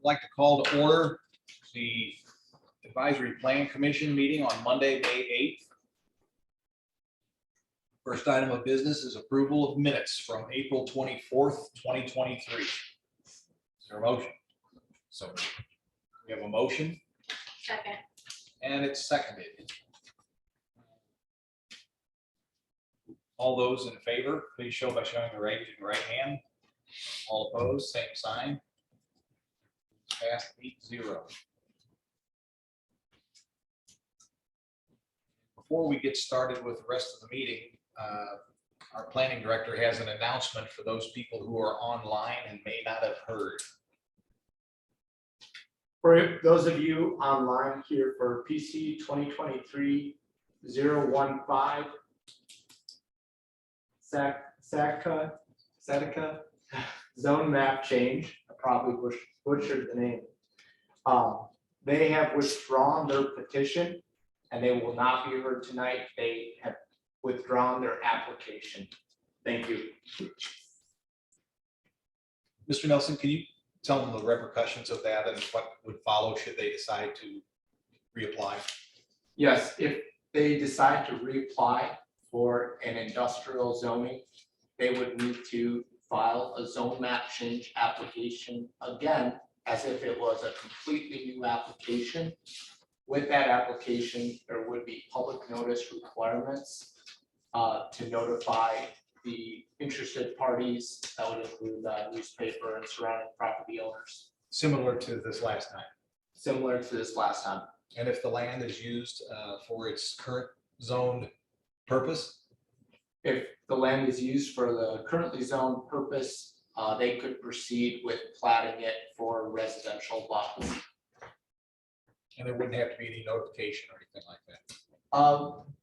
like to call to order the Advisory Plan Commission meeting on Monday, May 8th. First item of business is approval of minutes from April 24th, 2023. Is there a motion? So we have a motion Second. and it's seconded. All those in favor, please show by showing the right hand. All opposed, same sign. Passed 8-0. Before we get started with the rest of the meeting, our planning director has an announcement for those people who are online and may not have heard. For those of you online here for PC 2023-015 Seneca zone map change, I probably butchered the name. They have withdrawn their petition and they will not be heard tonight. They have withdrawn their application. Thank you. Mr. Nelson, can you tell them the repercussions of that and what would follow should they decide to reapply? Yes, if they decide to reapply for an industrial zoning, they would need to file a zone map change application again, as if it was a completely new application. With that application, there would be public notice requirements to notify the interested parties. That would include newspaper and surrounding property owners. Similar to this last time. Similar to this last time. And if the land is used for its current zoned purpose, If the land is used for the currently zoned purpose, they could proceed with platting it for residential lots. and there wouldn't have to be any notification or anything like that.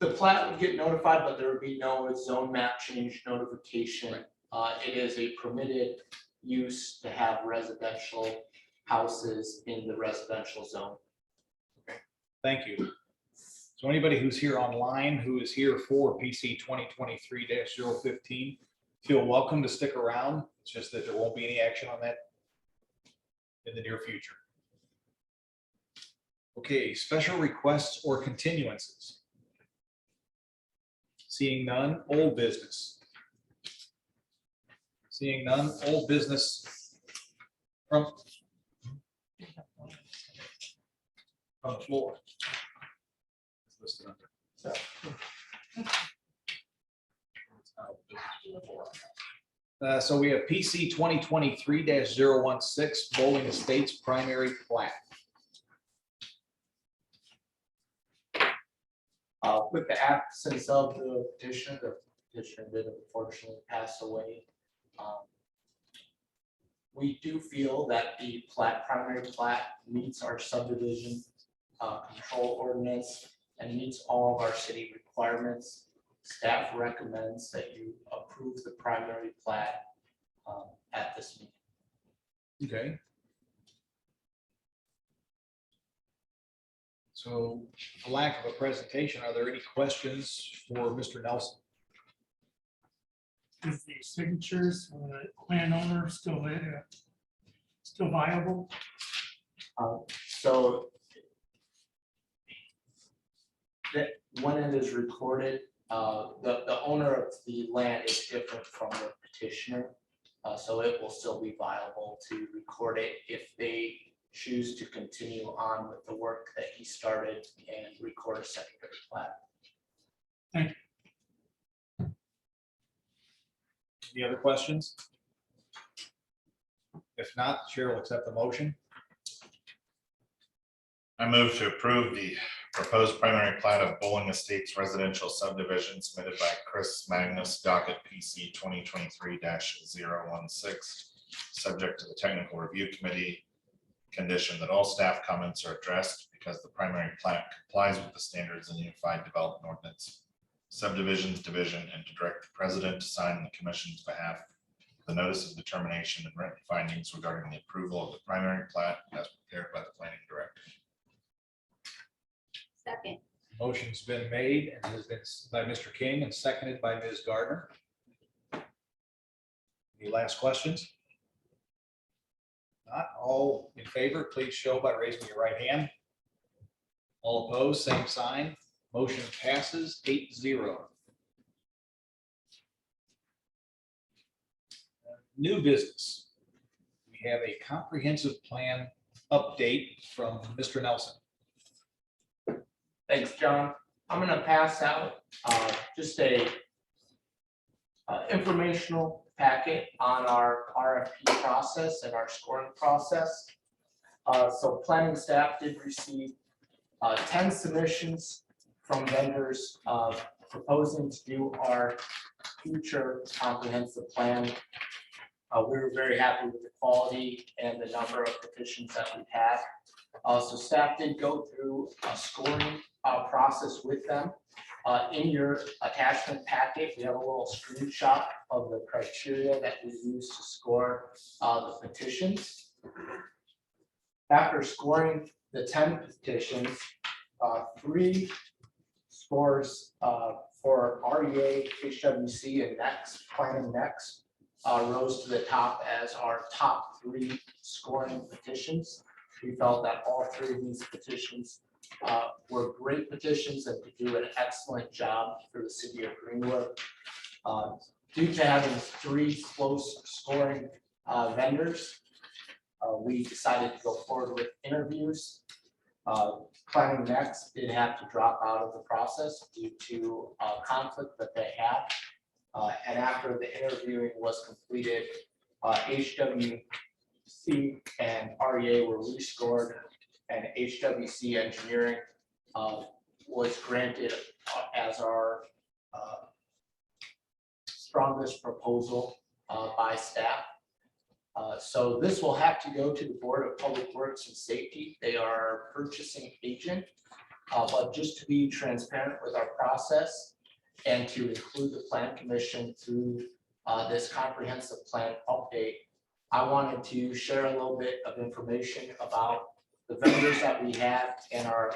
The plat would get notified, but there would be no zone map change notification. It is a permitted use to have residential houses in the residential zone. Thank you. So anybody who's here online, who is here for PC 2023-015, feel welcome to stick around. It's just that there won't be any action on that in the near future. Okay, special requests or continuances. Seeing none, old business. Seeing none, old business from the floor. Listed under. So we have PC 2023-016 Bowling Estates primary plat. With the absence of the petitioner did unfortunately pass away. We do feel that the primary plat meets our subdivision control ordinance and meets all of our city requirements. Staff recommends that you approve the primary plat at this meeting. Okay. So, for lack of a presentation, are there any questions for Mr. Nelson? Is the signatures of the landowner still viable? So that when it is recorded, the owner of the land is different from the petitioner. So it will still be viable to record it if they choose to continue on with the work that he started and record a secondary plat. Thank you. Any other questions? If not, Chair will accept the motion. I move to approve the proposed primary plat of Bowling Estates residential subdivision submitted by Chris Magnus, docket PC 2023-016, subject to the technical review committee condition that all staff comments are addressed because the primary plat complies with the standards in the Unified Development Ordinance Subdivisions Division, and to direct the president to sign on the commission's behalf the notice of determination and written findings regarding the approval of the primary plat as prepared by the planning director. Second. Motion's been made and has been by Mr. King and seconded by Ms. Gardner. Any last questions? Not all in favor, please show by raising your right hand. All opposed, same sign. Motion passes 8-0. New business. We have a comprehensive plan update from Mr. Nelson. Thanks, John. I'm gonna pass out just a informational packet on our RFP process and our scoring process. So planning staff did receive 10 submissions from vendors proposing to do our future comprehensive plan. We were very happy with the quality and the number of petitions that we had. So staff did go through a scoring process with them. In your attachment packet, we have a little screenshot of the criteria that we use to score the petitions. After scoring the 10 petitions, 3 scores for REA, HWC, and Next, Planning Next, rose to the top as our top 3 scoring petitions. We felt that all 3 of these petitions were great petitions and could do an excellent job for the city of Greenwood. Due to having 3 close scoring vendors, we decided to go forward with interviews. Planning Next did have to drop out of the process due to a conflict that they had. And after the interviewing was completed, HWC and REA were rescored, and HWC Engineering was granted as our strongest proposal by staff. So this will have to go to the Board of Public Works and Safety. They are our purchasing agent. But just to be transparent with our process and to include the Plan Commission through this comprehensive plan update, I wanted to share a little bit of information about the vendors that we have in our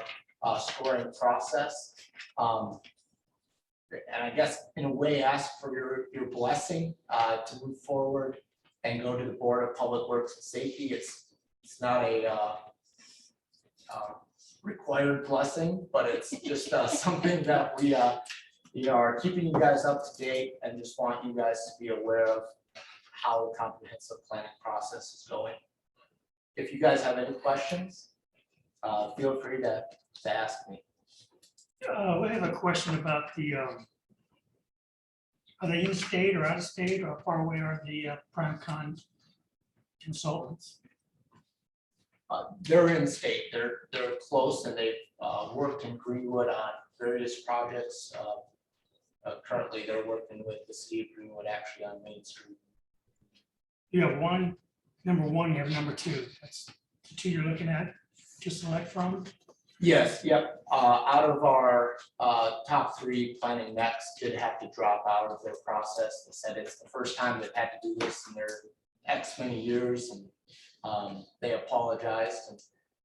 scoring process. And I guess in a way ask for your blessing to move forward and go to the Board of Public Works and Safety. It's not a required blessing, but it's just something that we are keeping you guys up to date and just want you guys to be aware of how the comprehensive planning process is going. If you guys have any questions, feel free to ask me. We have a question about the, are they in state or out of state, or how far away are the prime con consultants? They're in state, they're close, and they've worked in Greenwood on various projects. Currently, they're working with the city of Greenwood, actually on Main Street. You have one, number 1, you have number 2. That's the 2 you're looking at to select from. Yes, yep. Out of our top 3, Planning Next did have to drop out of their process. They said it's the first time they've had to do this in their X many years, and they apologized. And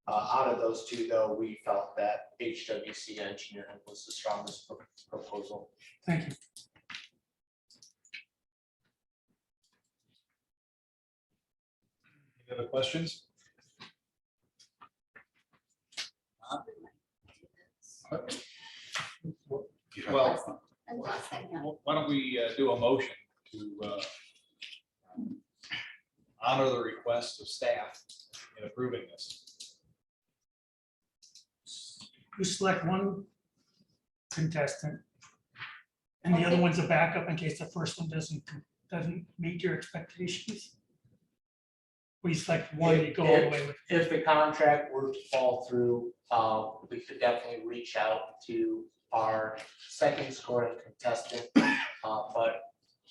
out of those 2, though, we felt that HWC Engineering was the strongest proposal. Thank you. Any other questions? You have- Well, why don't we do a motion to honor the request of staff in approving this? You select one contestant, and the other one's a backup in case the first one doesn't meet your expectations. We select one, you go all the way with. If the contract were to fall through, we could definitely reach out to our second scoring contestant. But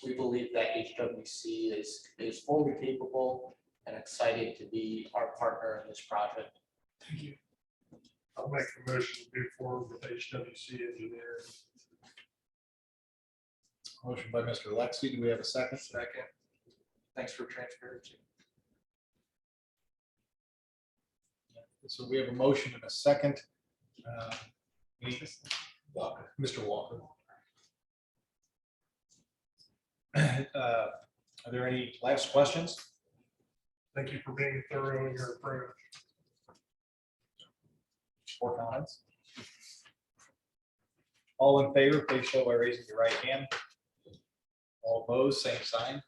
we believe that HWC is fully capable and excited to be our partner in this project. Thank you. I'll make a motion to move forward with HWC Engineering. Motion by Mr. Lexi. Do we have a second? Second. Thanks for transparency. So we have a motion and a second. Mr. Walker. Are there any last questions? Thank you for being thorough in your approach. More comments? All in favor, please show by raising your right hand. All opposed, same sign.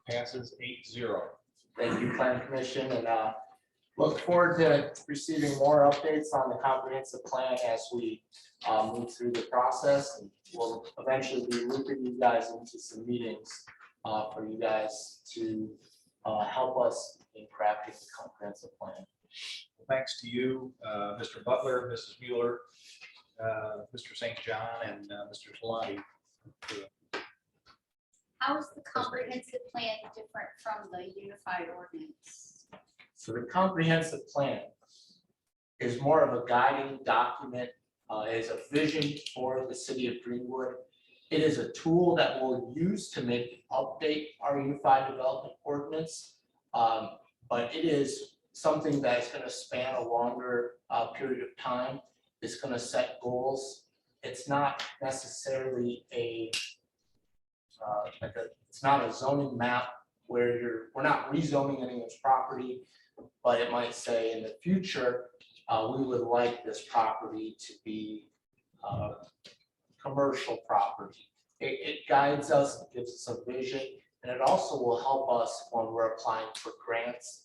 Passes 8-0. Thank you, Plan Commission, and look forward to receiving more updates on the comprehensive plan as we move through the process. And we'll eventually be looping you guys into some meetings for you guys to help us in crafting the comprehensive plan. Thanks to you, Mr. Butler, Mrs. Mueller, Mr. St. John, and Mr. Talati. How is the comprehensive plan different from the unified ordinance? So the comprehensive plan is more of a guiding document, is a vision for the city of Greenwood. It is a tool that we'll use to update our unified development ordinance. But it is something that's going to span a longer period of time. It's going to set goals. It's not necessarily it's not a zoning map where we're not rezoning anyone's property, but it might say in the future, we would like this property to be commercial property. It guides us, it gives us a vision, and it also will help us when we're applying for grants.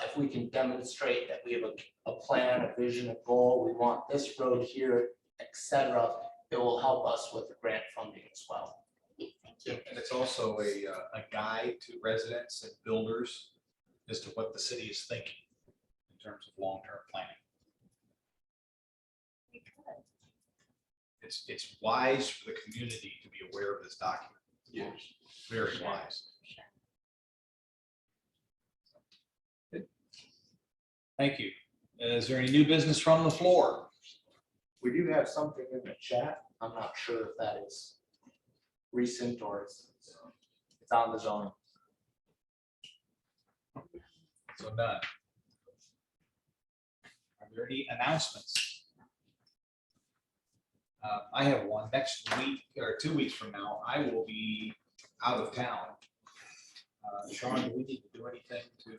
If we can demonstrate that we have a plan, a vision, a goal, we want this road here, etc., it will help us with the grant funding as well. Thank you. And it's also a guide to residents and builders as to what the city is thinking in terms of long-term planning. It's wise for the community to be aware of this document. Yes. Very wise. Good. Thank you. Is there any new business from the floor? We do have something in the chat. I'm not sure if that is recent or it's on the zone. So none. Are there any announcements? I have one. Next week or 2 weeks from now, I will be out of town. Sean, do we need to do anything to?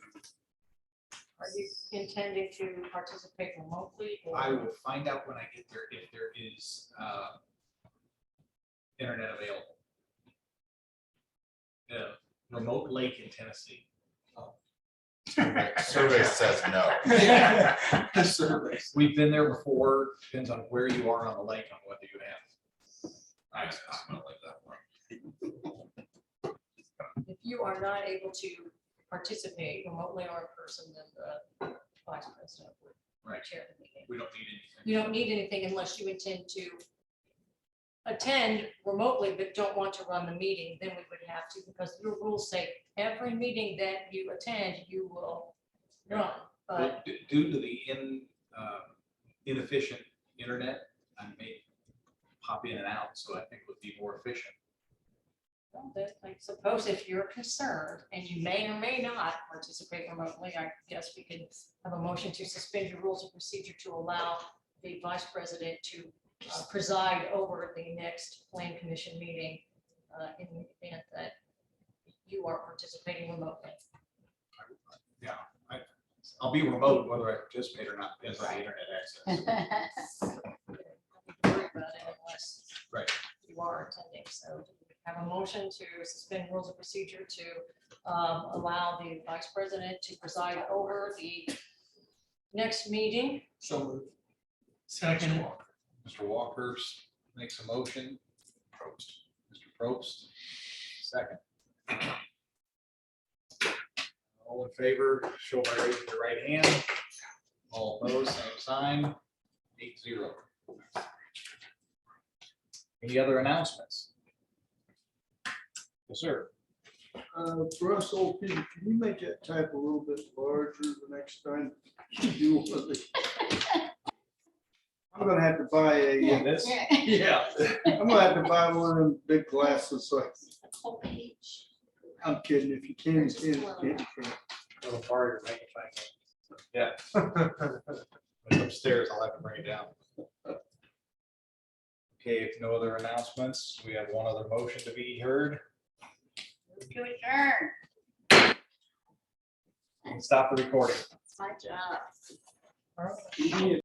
Are you intending to participate remotely? or- I will find out when I get there if there is internet available. Remote lake in Tennessee. Survey says no. The surveys. We've been there before. Depends on where you are on the lake on whether you have. I'm gonna leave that one. If you are not able to participate remotely or in person, then the vice president would Right. chair the meeting. We don't need anything. You don't need anything unless you intend to attend remotely but don't want to run the meeting, then we would have to, because your rules say every meeting that you attend, you will run. But Well, due to the inefficient internet, I may pop in and out, so I think it would be more efficient. well, that- I suppose if you're concerned and you may or may not participate remotely, I guess we could have a motion to suspend your rules of procedure to allow the vice president to preside over the next plan commission meeting in the event that you are participating remotely. Yeah, I'll be remote whether I participate or not, depends on the internet access. Don't worry about it unless Right. you are attending. So we have a motion to suspend rules of procedure to allow the vice president to preside over the next meeting. So moved. Second, Mr. Walker makes a motion. Probst. Mr. Probst, second. All in favor, show by raising your right hand. All opposed, same sign. 8-0. Any other announcements? Yes, sir. For us old people, can you make that type a little bit larger the next time you do one of these? I'm gonna have to buy In this? yeah, I'm gonna have to buy one of them big glasses, so Whole page. I'm kidding, if you can, you can. Little harder to make it back. Yeah. When it's upstairs, I'll have to bring it down. Okay, if no other announcements, we have one other motion to be heard. To adjourn. can stop the recording. It's my job. Give me a